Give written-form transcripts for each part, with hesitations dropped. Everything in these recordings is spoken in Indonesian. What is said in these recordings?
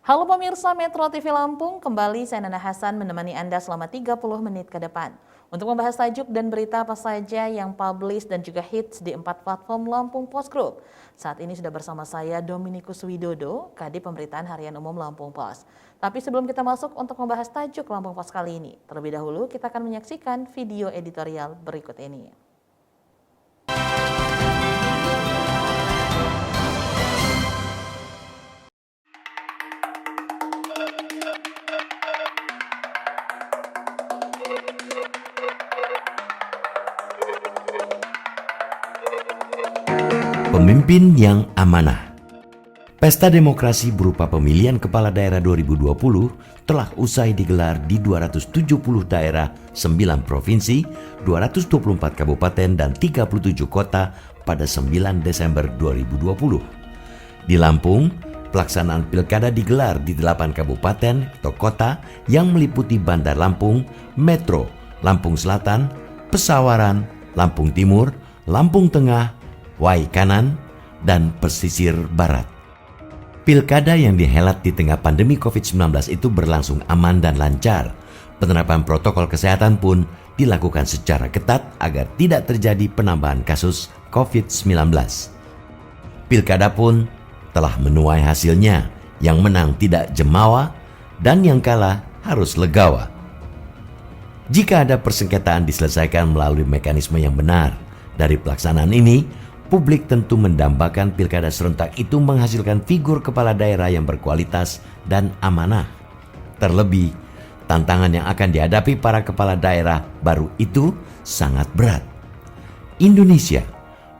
Halo pemirsa Metro TV Lampung, kembali saya Nana Hasan menemani Anda selama 30 menit ke depan. Untuk membahas tajuk dan berita apa saja yang publish dan juga hits di 4 platform Lampung Post Group. Saat ini sudah bersama saya Dominikus Widodo, Kadip Pemberitaan Harian Umum Lampung Post. Tapi sebelum kita masuk untuk membahas tajuk Lampung Post kali ini, terlebih dahulu kita akan menyaksikan video editorial berikut ini. Pemimpin yang amanah. Pesta demokrasi berupa pemilihan kepala daerah 2020 telah usai digelar di 270 daerah, 9 provinsi, 224 kabupaten dan 37 kota pada 9 Desember 2020. Di Lampung, pelaksanaan pilkada digelar di 8 kabupaten atau kota yang meliputi Bandar Lampung, Metro, Lampung Selatan, Pesawaran, Lampung Timur, Lampung Tengah, Wai Kanan, dan Pesisir Barat. Pilkada yang dihelat di tengah pandemi COVID-19 itu berlangsung aman dan lancar. Penerapan protokol kesehatan pun dilakukan secara ketat agar tidak terjadi penambahan kasus COVID-19. Pilkada pun telah menuai hasilnya, yang menang tidak jemawa dan yang kalah harus legawa. Jika ada persengketaan diselesaikan melalui mekanisme yang benar. Dari pelaksanaan ini, publik tentu mendambakan pilkada serentak itu menghasilkan figur kepala daerah yang berkualitas dan amanah. Terlebih, tantangan yang akan dihadapi para kepala daerah baru itu sangat berat. Indonesia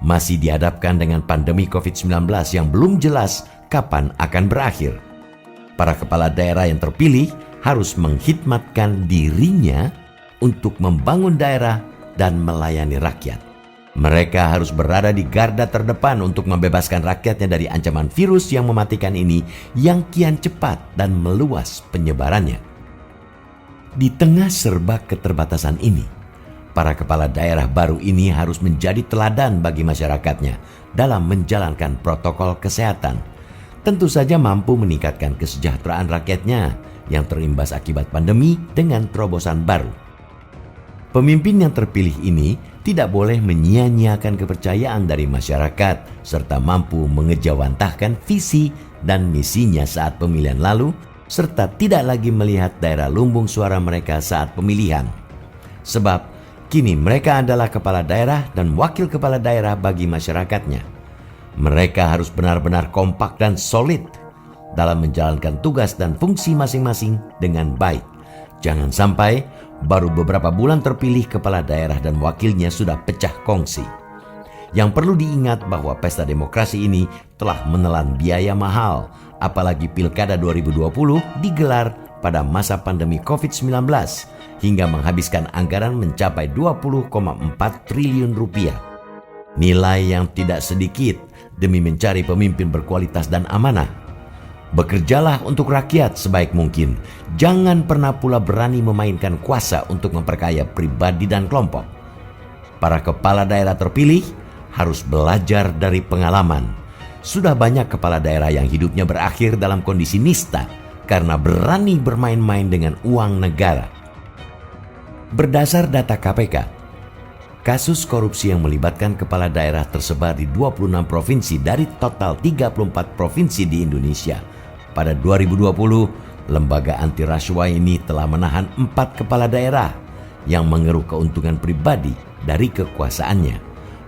masih dihadapkan dengan pandemi COVID-19 yang belum jelas kapan akan berakhir. Para kepala daerah yang terpilih harus menghidmatkan dirinya untuk membangun daerah dan melayani rakyat. Mereka harus berada di garda terdepan untuk membebaskan rakyatnya dari ancaman virus yang mematikan ini yang kian cepat dan meluas penyebarannya. Di tengah serba keterbatasan ini, para kepala daerah baru ini harus menjadi teladan bagi masyarakatnya dalam menjalankan protokol kesehatan. Tentu saja mampu meningkatkan kesejahteraan rakyatnya yang terimbas akibat pandemi dengan terobosan baru. Pemimpin yang terpilih ini tidak boleh menyia-nyiakan kepercayaan dari masyarakat serta mampu mengejawantahkan visi dan misinya saat pemilihan lalu serta tidak lagi melihat daerah lumbung suara mereka saat pemilihan. Sebab kini mereka adalah kepala daerah dan wakil kepala daerah bagi masyarakatnya. Mereka harus benar-benar kompak dan solid dalam menjalankan tugas dan fungsi masing-masing dengan baik. Jangan sampai baru beberapa bulan terpilih kepala daerah dan wakilnya sudah pecah kongsi. Yang perlu diingat bahwa pesta demokrasi ini telah menelan biaya mahal, apalagi pilkada 2020 digelar pada masa pandemi COVID-19 hingga menghabiskan anggaran mencapai 20,4 triliun rupiah. Nilai yang tidak sedikit demi mencari pemimpin berkualitas dan amanah. Bekerjalah untuk rakyat sebaik mungkin. Jangan pernah pula berani memainkan kuasa untuk memperkaya pribadi dan kelompok. Para kepala daerah terpilih harus belajar dari pengalaman. Sudah banyak kepala daerah yang hidupnya berakhir dalam kondisi nista karena berani bermain-main dengan uang negara. Berdasar data KPK, kasus korupsi yang melibatkan kepala daerah tersebar di 26 provinsi dari total 34 provinsi di Indonesia. Pada 2020, lembaga anti rasuah ini telah menahan 4 kepala daerah yang mengeruk keuntungan pribadi dari kekuasaannya.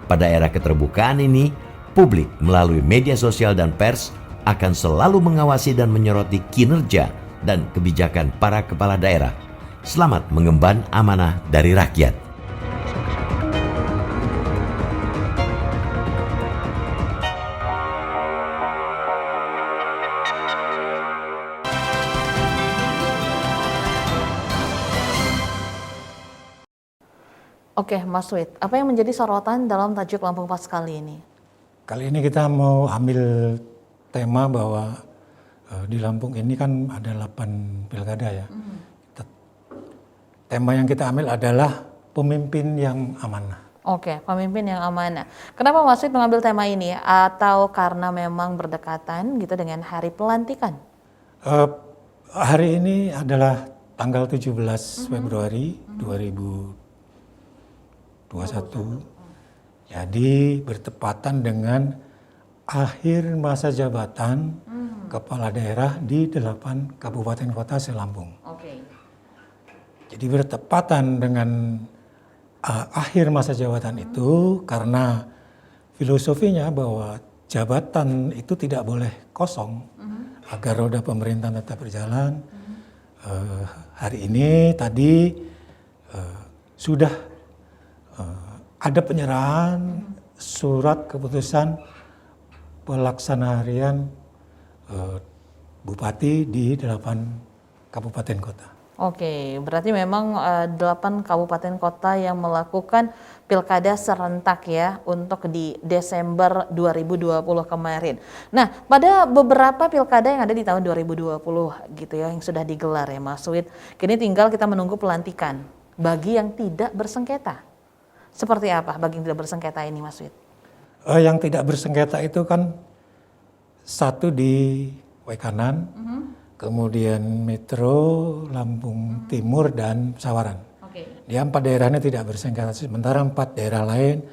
Pada era keterbukaan ini, publik melalui media sosial dan pers akan selalu mengawasi dan menyoroti kinerja dan kebijakan para kepala daerah. Selamat mengemban amanah dari rakyat. Oke, Mas Wid, apa yang menjadi sorotan dalam tajuk Lampung Post kali ini? Kali ini kita mau ambil tema bahwa di Lampung ini kan ada 8 pilkada ya. Tema yang kita ambil adalah pemimpin yang amanah. Oke, pemimpin yang amanah. Kenapa Mas Wid mengambil tema ini? Atau karena memang berdekatan gitu dengan hari pelantikan? Eh, hari ini adalah tanggal 17 Februari 2021. Jadi bertepatan dengan akhir masa jabatan kepala daerah di 8 kabupaten kota se-Lampung. Oke. Jadi bertepatan dengan akhir masa jabatan itu karena filosofinya bahwa jabatan itu tidak boleh kosong agar roda pemerintahan tetap berjalan. Hari ini tadi sudah ada penyerahan surat keputusan pelaksana harian bupati di 8 kabupaten kota. Oke, berarti memang 8 kabupaten kota yang melakukan pilkada serentak ya untuk di Desember 2020 kemarin. Nah, pada beberapa pilkada yang ada di tahun 2020 gitu ya yang sudah digelar ya Mas Wid. Kini tinggal kita menunggu pelantikan bagi yang tidak bersengketa. Seperti apa bagi yang tidak bersengketa ini Mas Wid? Yang tidak bersengketa itu kan satu di Waikanan, kemudian Metro, Lampung Timur, dan Sawaran. Di 4 daerah ini tidak bersengketa, sementara 4 daerah lain,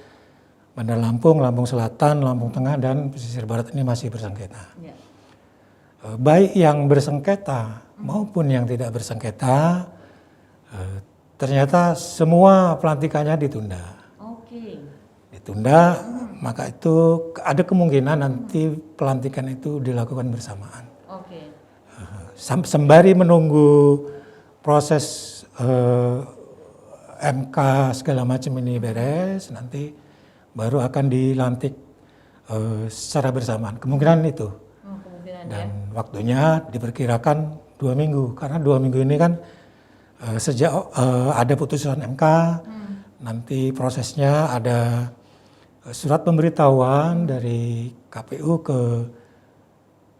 Bandar Lampung, Lampung Selatan, Lampung Tengah, dan Pesisir Barat ini masih bersengketa. Baik yang bersengketa maupun yang tidak bersengketa, ternyata semua pelantikannya ditunda. Ditunda, maka itu ada kemungkinan nanti pelantikan itu dilakukan bersamaan. Sembari menunggu proses MK segala macam ini beres, nanti baru akan dilantik secara bersamaan. Kemungkinan itu. Dan waktunya diperkirakan 2 minggu, karena 2 minggu ini kan sejak ada putusan MK, nanti prosesnya ada surat pemberitahuan dari KPU ke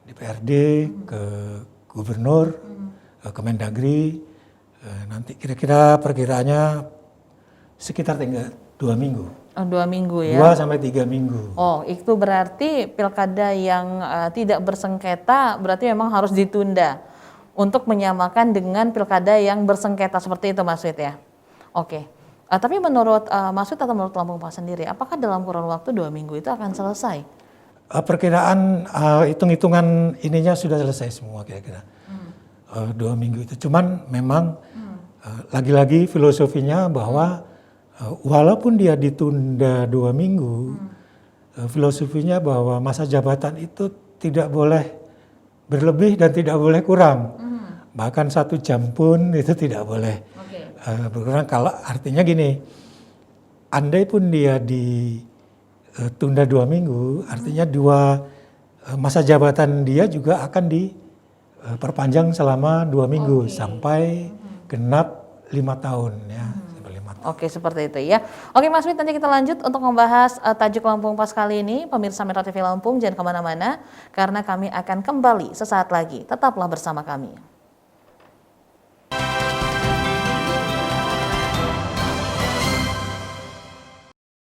DPRD, ke Gubernur, ke Mendagri, nanti kira-kira perkiraannya sekitar tinggal 2 minggu. 2 minggu ya? 2 sampai 3 minggu. Oh, itu berarti pilkada yang tidak bersengketa berarti memang harus ditunda untuk menyamakan dengan pilkada yang bersengketa seperti itu Mas Wid ya? Oke. Tapi menurut Mas Wid atau menurut Lampung Pas sendiri, apakah dalam kurun waktu 2 minggu itu akan selesai? Perkiraan hitung-hitungan ininya sudah selesai semua kira-kira. 2 minggu itu. Cuman memang lagi-lagi filosofinya bahwa walaupun dia ditunda 2 minggu, filosofinya bahwa masa jabatan itu tidak boleh berlebih dan tidak boleh kurang. Bahkan 1 jam pun itu tidak boleh berkurang. Kalau artinya gini, andai pun dia ditunda 2 minggu, artinya masa jabatan dia juga akan diperpanjang selama 2 minggu sampai genap 5 tahun ya. Oke, seperti itu ya. Oke Mas Wid, nanti kita lanjut untuk membahas tajuk Lampung Pas kali ini. Pemirsa Metro TV Lampung, jangan kemana-mana karena kami akan kembali sesaat lagi. Tetaplah bersama kami.